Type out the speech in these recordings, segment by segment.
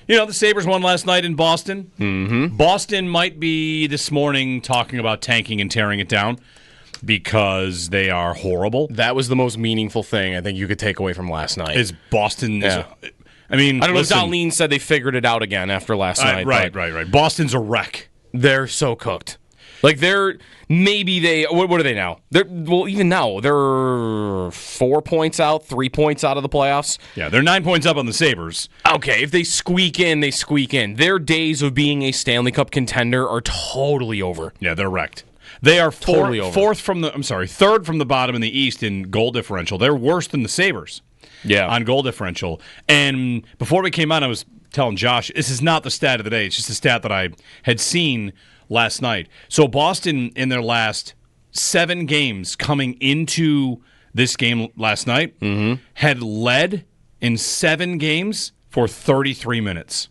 The Sabres won last night in Boston. Mm-hmm. Boston might be this morning talking about tanking and tearing it down because they are horrible. That was the most meaningful thing I think you could take away from last night. Is Boston... Yeah. I don't know if Darlene said they figured it out again after last night. Right. Boston's a wreck. They're so cooked. Like, what are they now? Even now, they're 4 points out, 3 points out of the playoffs. Yeah, they're 9 points up on the Sabres. Okay, if they squeak in, they squeak in. Their days of being a Stanley Cup contender are totally over. Yeah, they're wrecked. They are totally over. Third from the bottom in the East in goal differential. They're worse than the Sabres. Yeah. On goal differential. And before we came on, I was telling Josh, this is not the stat of the day. It's just a stat that I had seen last night. So Boston, in their last 7 games coming into this game last night, had led in 7 games for 33 minutes.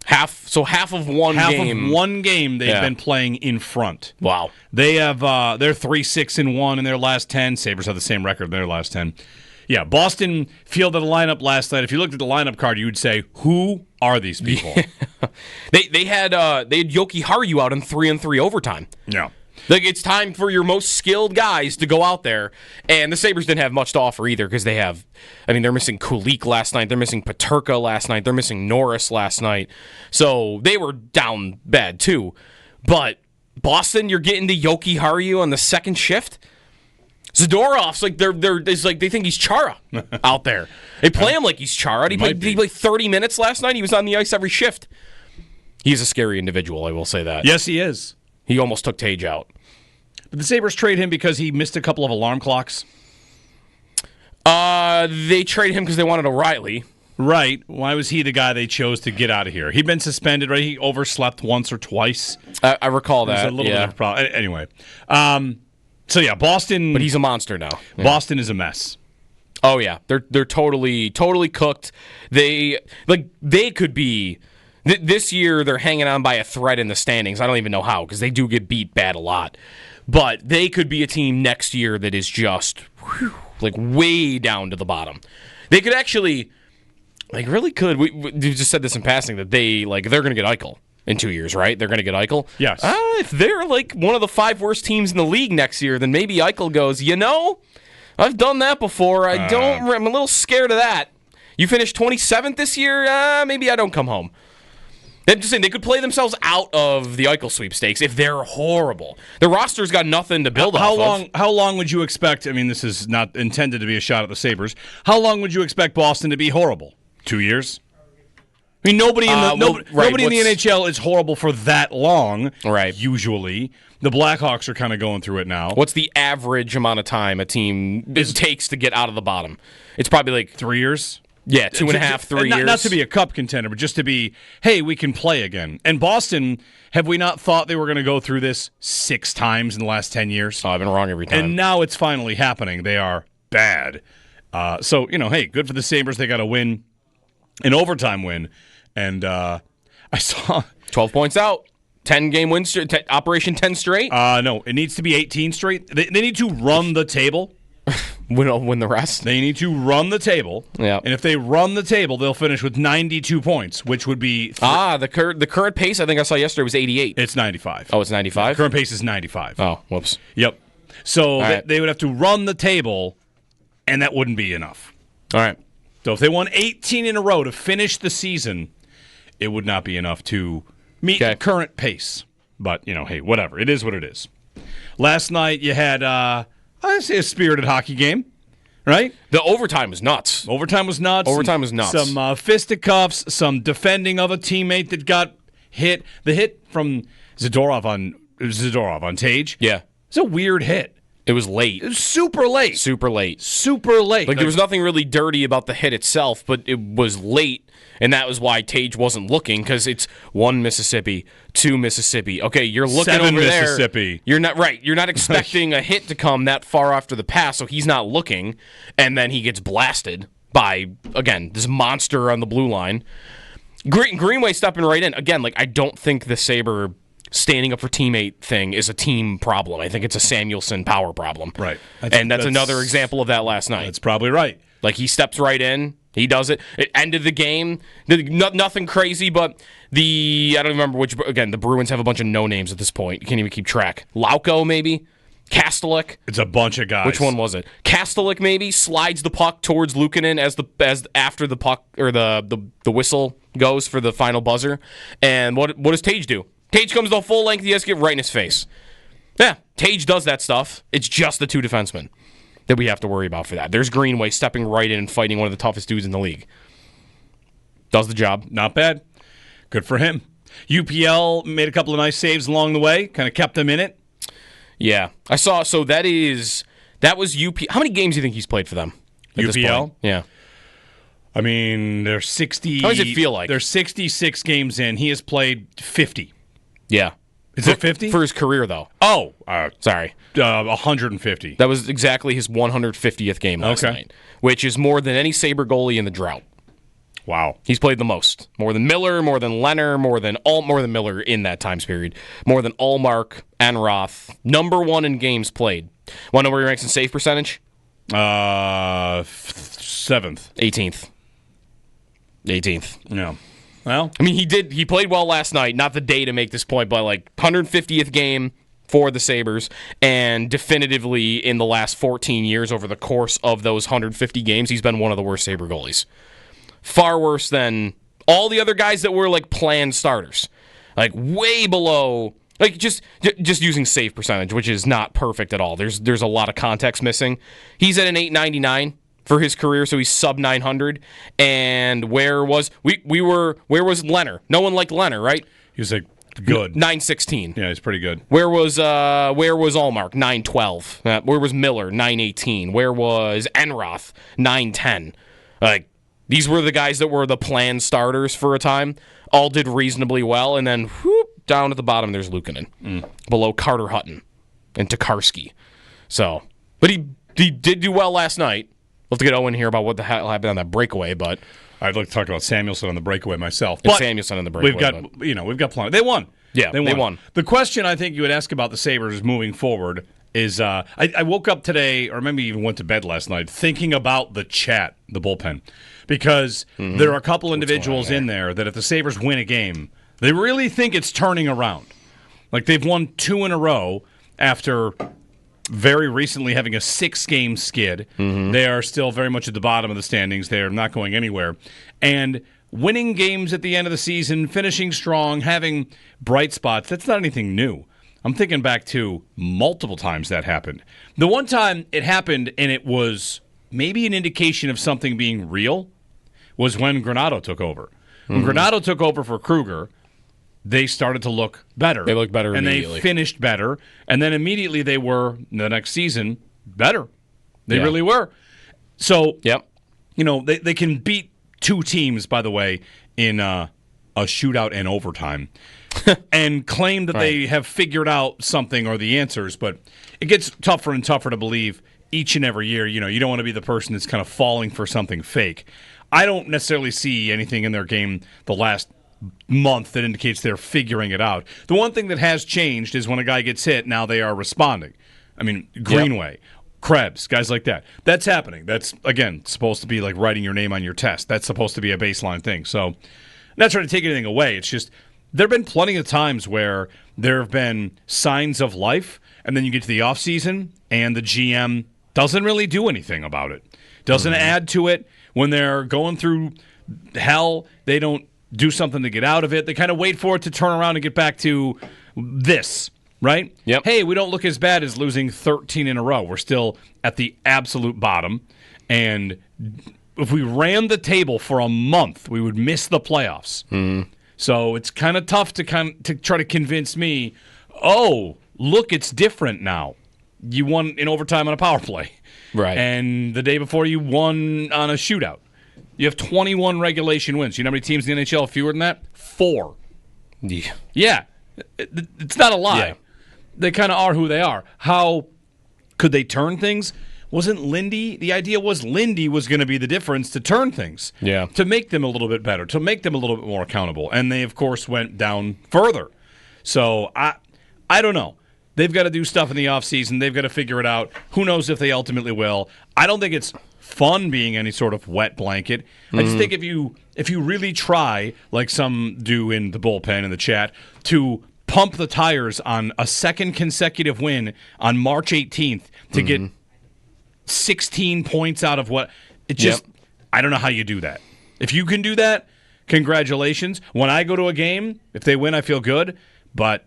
Half of one game. Half of one game they've been playing in front. Wow. They have they're 3-6-1 in their last 10. Sabres have the same record in their last 10. Yeah, Boston fielded a lineup last night. If you looked at the lineup card, you would say, who are these people? They had Yoki Haru out in 3-on-3 overtime. Yeah. Like, it's time for your most skilled guys to go out there. And the Sabres didn't have much to offer either because they're missing Kulik last night. They're missing Peterka last night. They're missing Norris last night. So they were down bad too. But Boston, you're getting to Yoki Haru on the second shift? Zadorov's they think he's Chara out there. They play him like he's Chara. He played 30 minutes last night. He was on the ice every shift. He's a scary individual, I will say that. Yes, he is. He almost took Tage out. Did the Sabres trade him because he missed a couple of alarm clocks? They traded him because they wanted O'Reilly. Right. Why was he the guy they chose to get out of here? He'd been suspended, right? He overslept once or twice. I recall that. It was a little bit of a problem. Anyway. Boston... But he's a monster now. Yeah. Boston is a mess. Oh, yeah. They're totally cooked. They could be... This year, they're hanging on by a thread in the standings. I don't even know how, because they do get beat bad a lot. But they could be a team next year that is just way down to the bottom. They could actually, really could. We just said this in passing that they're going to get Eichel in 2 years, right? They're going to get Eichel. Yes. If they're one of the 5 worst teams in the league next year, then maybe Eichel goes, I've done that before. I'm a little scared of that. You finished 27th this year? Maybe I don't come home. I'm just saying, they could play themselves out of the Eichel sweepstakes if they're horrible. The roster's got nothing to build off of. How long would you expect, this is not intended to be a shot at the Sabres, how long would you expect Boston to be horrible? 2 years? Nobody in the NHL is horrible for that long, right? Usually. The Blackhawks are kind of going through it now. What's the average amount of time a team takes to get out of the bottom? It's probably 3 years? Yeah, 2.5, 3 years. Not to be a cup contender, but just to be, hey, we can play again. And Boston, have we not thought they were going to go through this 6 times in the last 10 years? Oh, I've been wrong every time. And now it's finally happening. They are bad. Hey, good for the Sabres. They got a win, an overtime win. And I saw 12 points out. 10-game win streak, Operation 10 straight? No, it needs to be 18 straight. They need to run the table. Win the rest? They need to run the table. Yeah. And if they run the table, they'll finish with 92 points, which would be... the current pace I think I saw yesterday was 88. It's 95. Oh, it's 95? The current pace is 95. Oh, whoops. Yep. So they would have to run the table, and that wouldn't be enough. All right. So if they won 18 in a row to finish the season, it would not be enough to meet the current pace. But, hey, whatever. It is what it is. Last night you had... I'd say a spirited hockey game, right? The overtime was nuts. Overtime was nuts. Some fisticuffs, some defending of a teammate that got hit. The hit from Zadorov on Tage. Yeah. It's a weird hit. It was late. It was super late. There was nothing really dirty about the hit itself, but it was late, and that was why Tage wasn't looking, because it's 1 Mississippi, 2 Mississippi. Okay, you're looking 7 over Mississippi. You're not right. You're not expecting a hit to come that far after the pass, so he's not looking, and then he gets blasted by, again, this monster on the blue line. Greenway stepping right in. Again, I don't think the Sabre standing up for teammate thing is a team problem. I think it's a Samuelson power problem. Right. That's another example of that last night. That's probably right. He steps right in, He does it. It ended the game. Nothing crazy, but I don't remember which. Again, the Bruins have a bunch of no names at this point. You can't even keep track. Lauko, maybe? Kastelik? It's a bunch of guys. Which one was it? Kastelik, maybe, slides the puck towards Luukkonen as after the puck or the whistle goes for the final buzzer. And what does Tage do? Tage comes the full length. He has to get right in his face. Yeah, Tage does that stuff. It's just the two defensemen that we have to worry about for that. There's Greenway stepping right in and fighting one of the toughest dudes in the league. Does the job. Not bad. Good for him. UPL made a couple of nice saves along the way, kind of kept them in it. Yeah. I saw, so that was UP. How many games do you think he's played for them? UPL? Yeah. I mean, they're 60. How does it feel like? They're 66 games in. He has played 50. Yeah. Is it 50? For his career, though. Oh, sorry. 150. That was exactly his 150th game last night, which is more than any Sabre goalie in the drought. Wow. He's played the most. More than Miller, more than Leonard, more than Miller in that time period. More than Ullmark and Roth. Number one in games played. Want to know where he ranks in save percentage? 7th. 18th. Yeah. Well, I mean, he played well last night. Not the day to make this point, but like 150th game for the Sabres, and definitively in the last 14 years, over the course of those 150 games, he's been one of the worst Sabre goalies. Far worse than all the other guys that were like planned starters. Like way below, like just using save percentage, which is not perfect at all. There's a lot of context missing. He's at an 899 for his career, so he's sub 900. And where was Leonard? No one liked Leonard, right? He was like good. 916. Yeah, he's pretty good. Where was Ullmark? 912. Where was Miller? 918. Where was Enroth? 910. Like, these were the guys that were the planned starters for a time. All did reasonably well, and then whoop, down at the bottom there's Luukkonen. Below Carter Hutton and Tokarski. So, but he did do well last night. We'll have to get Owen here about what the hell happened on that breakaway, but I'd like to talk about Samuelsson on the breakaway myself. But Samuelsson on the breakaway. We've got plenty. They won. Yeah, they won. The question I think you would ask about the Sabres moving forward is I woke up today, or maybe even went to bed last night, thinking about the chat, the bullpen. Because there are a couple individuals in there that if the Sabres win a game, they really think it's turning around. Like they've won 2 in a row after very recently having a 6-game skid. They are still very much at the bottom of the standings. They're not going anywhere. And winning games at the end of the season, finishing strong, having bright spots, that's not anything new. I'm thinking back to multiple times that happened. The one time it happened and it was maybe an indication of something being real was when Granato took over. When Granato took over for Kruger, they started to look better. They looked better immediately. And they finished better. And then immediately they were, the next season, better. They really were. So, they can beat 2 teams, by the way, in a shootout and overtime and claim that they have figured out something or the answers. But it gets tougher and tougher to believe each and every year. You don't want to be the person that's kind of falling for something fake. I don't necessarily see anything in their game the last month that indicates they're figuring it out. The one thing that has changed is when a guy gets hit, now they are responding. I mean, Greenway, Krebs, guys like that. That's happening. That's, again, supposed to be like writing your name on your test. That's supposed to be a baseline thing. So I'm not trying to take anything away. It's just there have been plenty of times where there have been signs of life, and then you get to the offseason, and the GM doesn't really do anything about it. Doesn't add to it. When they're going through hell, they don't do something to get out of it. They kind of wait for it to turn around and get back to this, right? Yep. Hey, we don't look as bad as losing 13 in a row. We're still at the absolute bottom. And if we ran the table for a month, we would miss the playoffs. So it's kind of tough to try to convince me, oh, look, it's different now. You won in overtime on a power play. Right. And the day before you won on a shootout. You have 21 regulation wins. You know how many teams in the NHL have fewer than that? 4. Yeah. It's not a lie. Yeah. They kind of are who they are. How could they turn things? Wasn't Lindy? The idea was Lindy was going to be the difference to turn things. Yeah. To make them a little bit better, to make them a little bit more accountable. And they, of course, went down further. So I don't know. They've got to do stuff in the offseason. They've got to figure it out. Who knows if they ultimately will. I don't think it's fun being any sort of wet blanket. I just think if you really try, like some do in the bullpen in the chat, to pump the tires on a second consecutive win on March 18th to get 16 points out of what it just I don't know how you do that. If you can do that, congratulations. When I go to a game, if they win, I feel good, but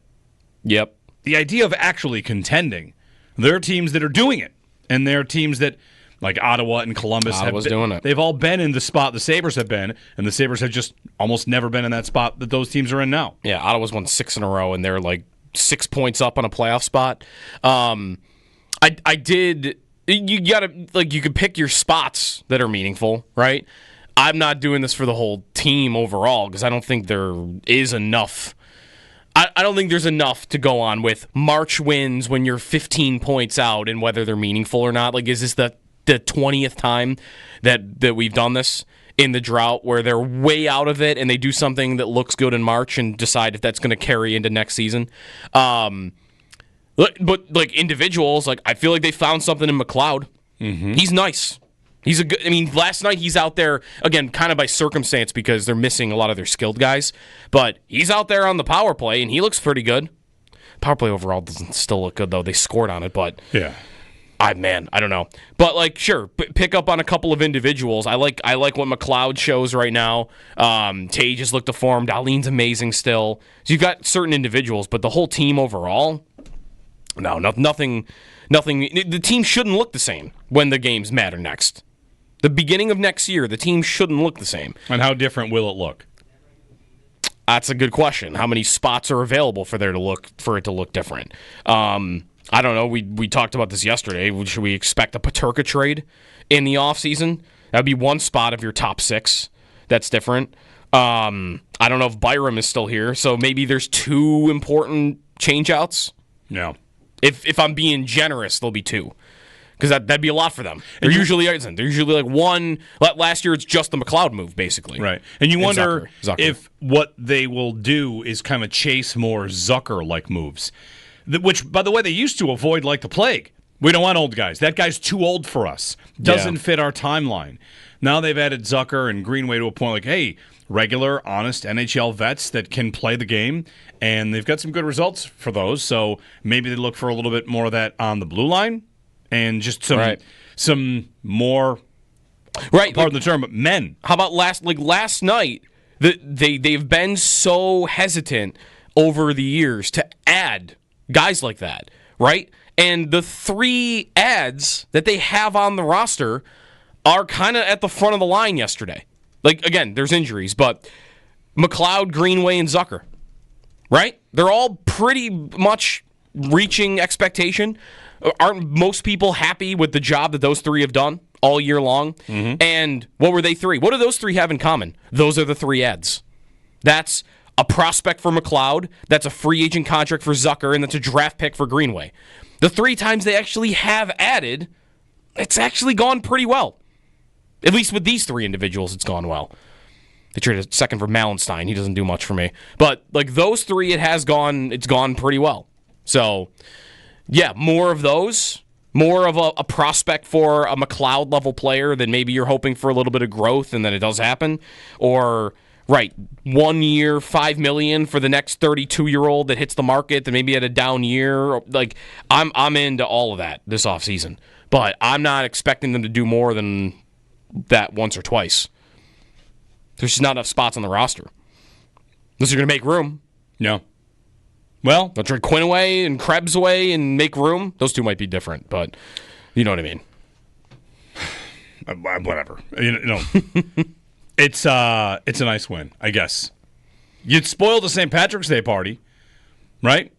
the idea of actually contending, there are teams that are doing it, and there are teams that like Ottawa and Columbus doing it. They've all been in the spot the Sabres have been, and the Sabres have just almost never been in that spot that those teams are in now. Yeah, Ottawa's won 6 in a row, and they're like 6 points up on a playoff spot. I did. You gotta you could pick your spots that are meaningful, right? I'm not doing this for the whole team overall because I don't think there is enough. I don't think there's enough to go on with March wins when you're 15 points out and whether they're meaningful or not. Like, is this the 20th time that we've done this in the drought where they're way out of it and they do something that looks good in March and decide if that's going to carry into next season? But like individuals, like I feel like they found something in McLeod. He's nice. He's a good. I mean, last night he's out there again, kind of by circumstance because they're missing a lot of their skilled guys. But he's out there on the power play and he looks pretty good. Power play overall doesn't still look good though. They scored on it, but yeah. I don't know. But like, sure, pick up on a couple of individuals. I like what McLeod shows right now. Tage has looked deformed. Dahlin's amazing still. So you've got certain individuals, but the whole team overall, no, nothing. The team shouldn't look the same when the games matter next. The beginning of next year, the team shouldn't look the same. And how different will it look? That's a good question. How many spots are available for it to look different? I don't know. We talked about this yesterday. Should we expect a Peterka trade in the offseason? That would be one spot of your top 6. That's different. I don't know if Byram is still here, so maybe there's 2 important changeouts. No. If I'm being generous, there'll be 2. Because that'd be a lot for them. There usually isn't. There's usually like one. Last year, it's just the McLeod move, basically. Right. And you wonder Zucker. if what they will do is kind of chase more Zucker-like moves. Which, by the way, they used to avoid like the plague. We don't want old guys. That guy's too old for us. Doesn't fit our timeline. Now they've added Zucker and Greenway to a point like, hey, regular, honest NHL vets that can play the game, and they've got some good results for those. So maybe they look for a little bit more of that on the blue line and just some more, pardon the term, but men. How about last night? They've been so hesitant over the years to add guys like that, right? And the 3 ads that they have on the roster are kind of at the front of the line yesterday. Like, again, there's injuries, but McLeod, Greenway, and Zucker, right? They're all pretty much reaching expectation. Aren't most people happy with the job that those 3 have done all year long? And what were they 3? What do those 3 have in common? Those are the 3 ads. That's a prospect for McLeod, that's a free agent contract for Zucker, and that's a draft pick for Greenway. The 3 times they actually have added, it's actually gone pretty well. At least with these 3 individuals, it's gone well. They traded a second for Malenstein. He doesn't do much for me. But like those 3, it's gone pretty well. So, yeah, more of those. More of a prospect for a McLeod-level player than maybe you're hoping for a little bit of growth and then it does happen. Or, 1 year, $5 million for the next 32-year-old that hits the market that maybe had a down year. Like, I'm into all of that this offseason. But I'm not expecting them to do more than that once or twice. There's just not enough spots on the roster. Unless you're going to make room. No. Well, they'll trade Quinn away and Krebs away and make room. Those 2 might be different, but you know what I mean. Whatever. It's a nice win, I guess. You'd spoil the St. Patrick's Day party, right?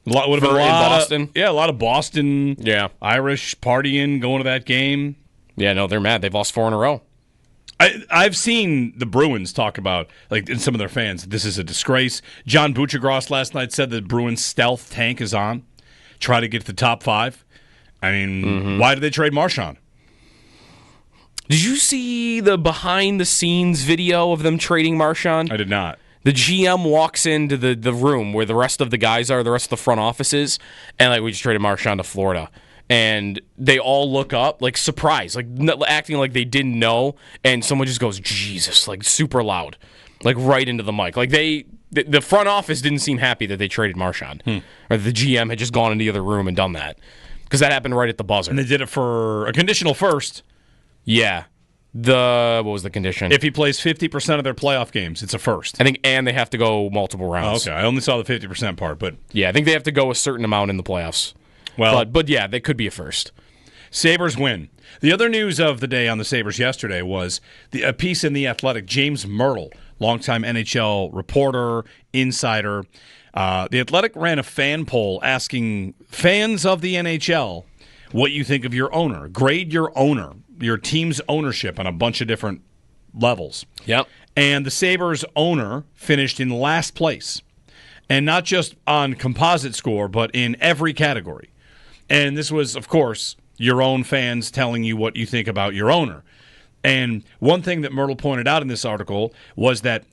Would have been a lot Boston. A lot of Boston, Irish partying, going to that game. Yeah, no, they're mad. They've lost 4 in a row. I've seen the Bruins talk about, like, in some of their fans, this is a disgrace. John Buccigross last night said the Bruins' stealth tank is on. Try to get to the top 5. I mean, why did they trade Marchand? Did you see the behind-the-scenes video of them trading Marchand? I did not. The GM walks into the room where the rest of the guys are, the rest of the front office is, and, like, we just traded Marchand to Florida. and they all look up, like, surprised, like, acting like they didn't know, and someone just goes, Jesus, like, super loud, like, right into the mic. Like, the front office didn't seem happy that they traded Marchand, or the GM had just gone into the other room and done that, because that happened right at the buzzer. And they did it for a conditional first. Yeah. What was the condition? If he plays 50% of their playoff games, it's a first. I think, and they have to go multiple rounds. Oh, okay. I only saw the 50% part, but yeah, I think they have to go a certain amount in the playoffs. Well, but yeah, they could be a first. Sabres win. The other news of the day on the Sabres yesterday was a piece in The Athletic. James Myrtle, longtime NHL reporter, insider. The Athletic ran a fan poll asking fans of the NHL what you think of your owner. Grade your owner, your team's ownership on a bunch of different levels. Yep. And the Sabres owner finished in last place. And not just on composite score, but in every category. And this was, of course, your own fans telling you what you think about your owner. And one thing that Myrtle pointed out in this article was that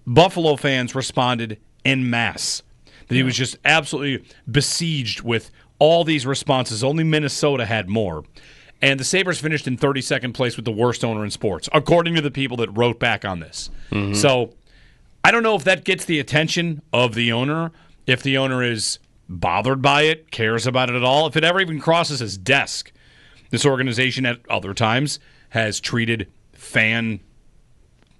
Buffalo fans responded en masse. That he was just absolutely besieged with all these responses. Only Minnesota had more. And the Sabres finished in 32nd place with the worst owner in sports, according to the people that wrote back on this. Mm-hmm. So I don't know if that gets the attention of the owner, if the owner is bothered by it, cares about it at all, if it ever even crosses his desk. This organization at other times has treated fan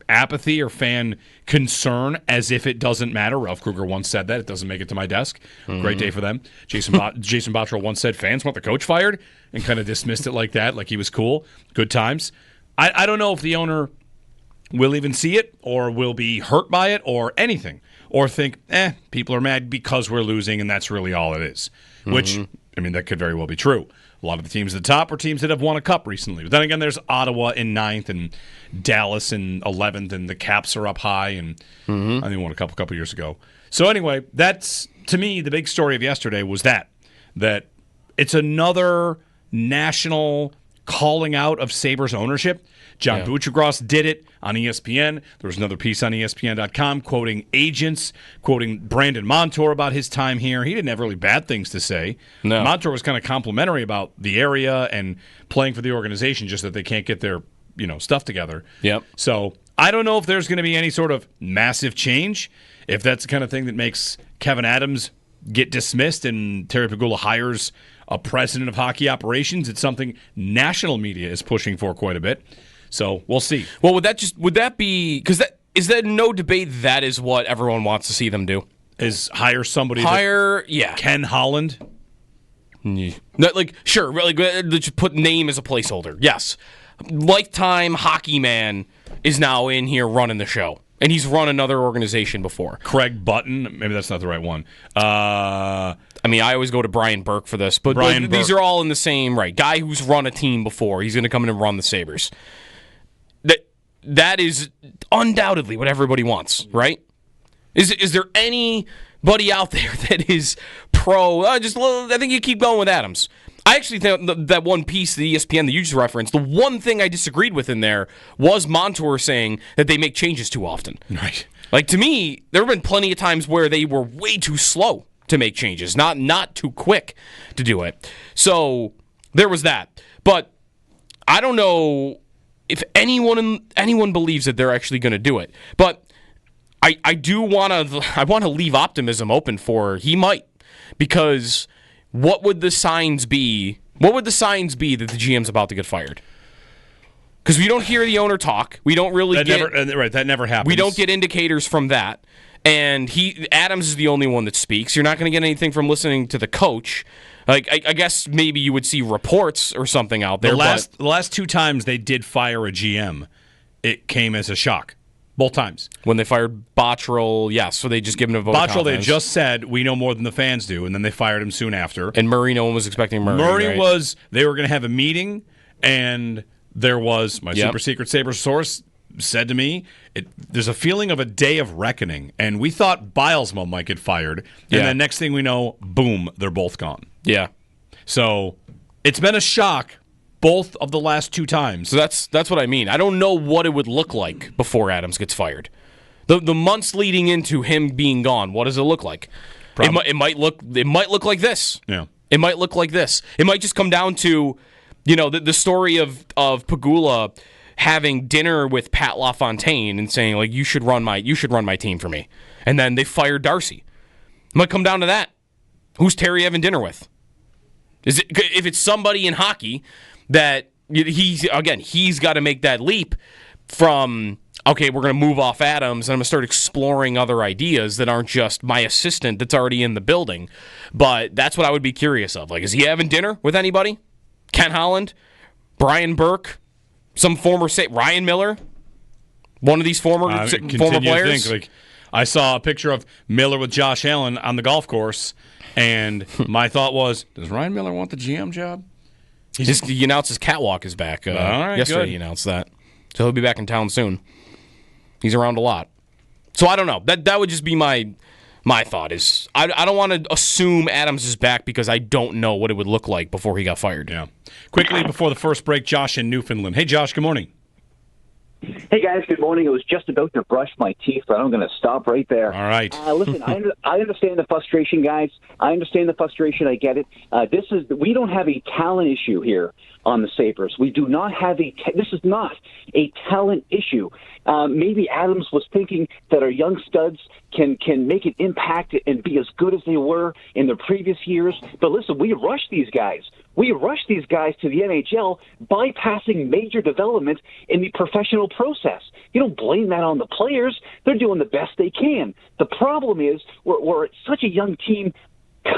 apathy or fan concern as if it doesn't matter. Ralph Kruger once said that. It doesn't make it to my desk. Mm-hmm. Great day for them. Jason Botterill once said fans want the coach fired and kind of dismissed it like that, like he was cool. Good times. I don't know if the owner will even see it or will be hurt by it or anything or think, people are mad because we're losing and that's really all it is. Mm-hmm. Which, I mean, that could very well be true. A lot of the teams at the top are teams that have won a cup recently. But then again, there's Ottawa in 9th and Dallas in 11th, and the Caps are up high, and I think they won a couple years ago. So anyway, that's, to me, the big story of yesterday was that it's another national calling out of Sabres ownership. John Buccigross did it on ESPN. There was another piece on ESPN.com quoting agents, quoting Brandon Montour about his time here. He didn't have really bad things to say. No. Montour was kind of complimentary about the area and playing for the organization, just that they can't get their stuff together. Yep. So I don't know if there's going to be any sort of massive change, if that's the kind of thing that makes Kevin Adams get dismissed and Terry Pegula hires a president of hockey operations. It's something national media is pushing for quite a bit. So we'll see. Well, would that be, because is that no debate that is what everyone wants to see them do? Is hire somebody Ken Holland? Yeah. Sure, like, just put name as a placeholder. Yes. Lifetime hockey man is now in here running the show. And he's run another organization before. Craig Button. Maybe that's not the right one. I always go to Brian Burke for this. But these are all in the same, right. Guy who's run a team before. He's going to come in and run the Sabres. That is undoubtedly what everybody wants, right? Is there anybody out there that is pro? I think you keep going with Adams. I actually think that one piece, the ESPN that you just referenced, the one thing I disagreed with in there was Montour saying that they make changes too often. Right. Like, to me, there have been plenty of times where they were way too slow to make changes, not too quick to do it. So there was that. But I don't know if anyone believes that they're actually going to do it. But I do want to leave optimism open for he might, because what would the signs be? What would the signs be that the GM's about to get fired? Because we don't hear the owner talk. We don't really that never happens. We don't get indicators from that. And Adams is the only one that speaks. You're not going to get anything from listening to the coach. Like, I guess maybe you would see reports or something out there. The last two times they did fire a GM, it came as a shock. Both times. When they fired Botterill, yes, so they just given a vote of confidence. Botterill, they just said, we know more than the fans do, and then they fired him soon after. And Murray, no one was expecting Murray. Murray they were going to have a meeting, and there was, my super secret Sabres source said to me, there's a feeling of a day of reckoning, and we thought Bilesma might get fired, and then next thing we know, boom, they're both gone. Yeah. So it's been a shock both of the last two times. So that's what I mean. I don't know what it would look like before Adams gets fired. The months leading into him being gone, what does it look like? It might look like this. Yeah. It might look like this. It might just come down to, the story of Pegula having dinner with Pat LaFontaine and saying, like, you should run my team for me. And then they fired Darcy. It might come down to that. Who's Terry having dinner with? If it's somebody in hockey that he's got to make that leap from, okay, we're going to move off Adams and I'm going to start exploring other ideas that aren't just my assistant that's already in the building. But that's what I would be curious of. Like, is he having dinner with anybody? Ken Holland? Brian Burke? Some former Ryan Miller? One of these former players? To think, like, I saw a picture of Miller with Josh Allen on the golf course, and my thought was, does Ryan Miller want the GM job? He announced his catwalk is back. All right, yesterday good. He announced that. So he'll be back in town soon. He's around a lot. So I don't know. That would just be my thought is I don't want to assume Adams is back because I don't know what it would look like before he got fired. Yeah. Quickly before the first break, Josh in Newfoundland. Hey, Josh, good morning. Hey, guys, good morning. I was just about to brush my teeth, but I'm going to stop right there. All right. Listen, I understand the frustration, guys. I understand the frustration. I get it. We don't have a talent issue here on the Sabres. We do not have this is not a talent issue. Maybe Adams was thinking that our young studs can make an impact and be as good as they were in the previous years. But listen, we rushed these guys. We rushed these guys to the NHL, bypassing major development in the professional process. You don't blame that on the players. They're doing the best they can. The problem is we're such a young team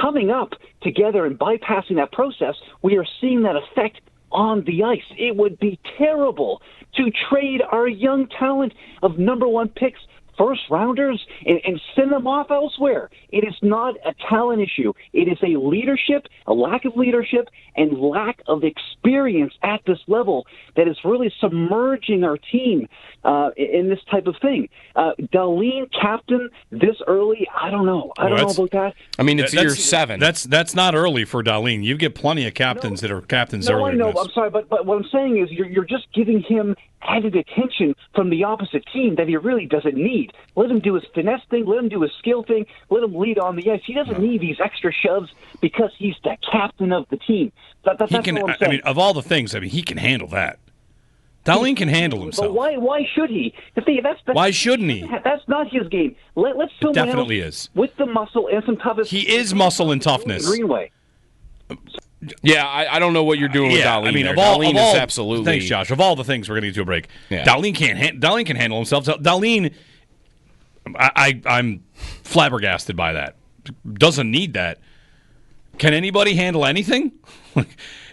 coming up together and bypassing that process. We are seeing that effect on the ice. It would be terrible to trade our young talent of number one picks, first rounders, and send them off elsewhere. It is not a talent issue. It is a lack of leadership and lack of experience at this level that is really submerging our team in this type of thing. Dahlin, captain, this early, I don't know. I don't know about that. I mean, it's year 7. That's not early for Dahlin. You get plenty of captains that are captains early. No, I know. I'm sorry, but what I'm saying is you're just giving him added attention from the opposite team that he really doesn't need. Let him do his finesse thing. Let him do his skill thing. Let him lead on the ice. He doesn't need these extra shoves because he's the captain of the team. That's what I'm saying. I mean, of all the things, he can handle that. Dahlin can handle himself. But why should he? Why shouldn't he? That's not his game. Let's someone definitely else is. With the muscle and some toughness. He is muscle and toughness. Greenway. Yeah, I don't know what you're doing with Dahlin. I mean, Dahlin is absolutely. Thanks, Josh. Of all the things, we're going to get to a break. Yeah. Dahlin can handle himself. Dahlin, I'm flabbergasted by that. Doesn't need that. Can anybody handle anything?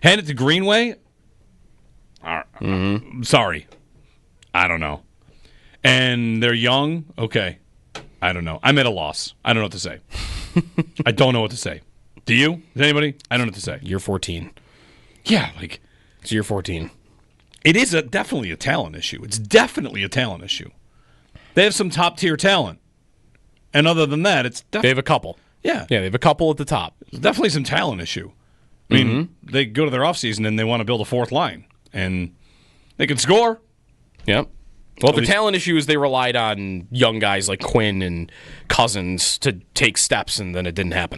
Hand it to Greenway? Sorry. I don't know. And they're young? Okay. I don't know. I'm at a loss. I don't know what to say. I don't know what to say. Do you? Is anybody? I don't know what to say. You're 14. Yeah, it's year 14. It is definitely a talent issue. It's definitely a talent issue. They have some top-tier talent. And other than that, it's definitely... They have a couple. Yeah. Yeah, they have a couple at the top. It's definitely some talent issue. I mean, they go to their offseason and they want to build a fourth line. And they can score. Yep. Well, the talent issue is they relied on young guys like Quinn and Cousins to take steps, and then it didn't happen.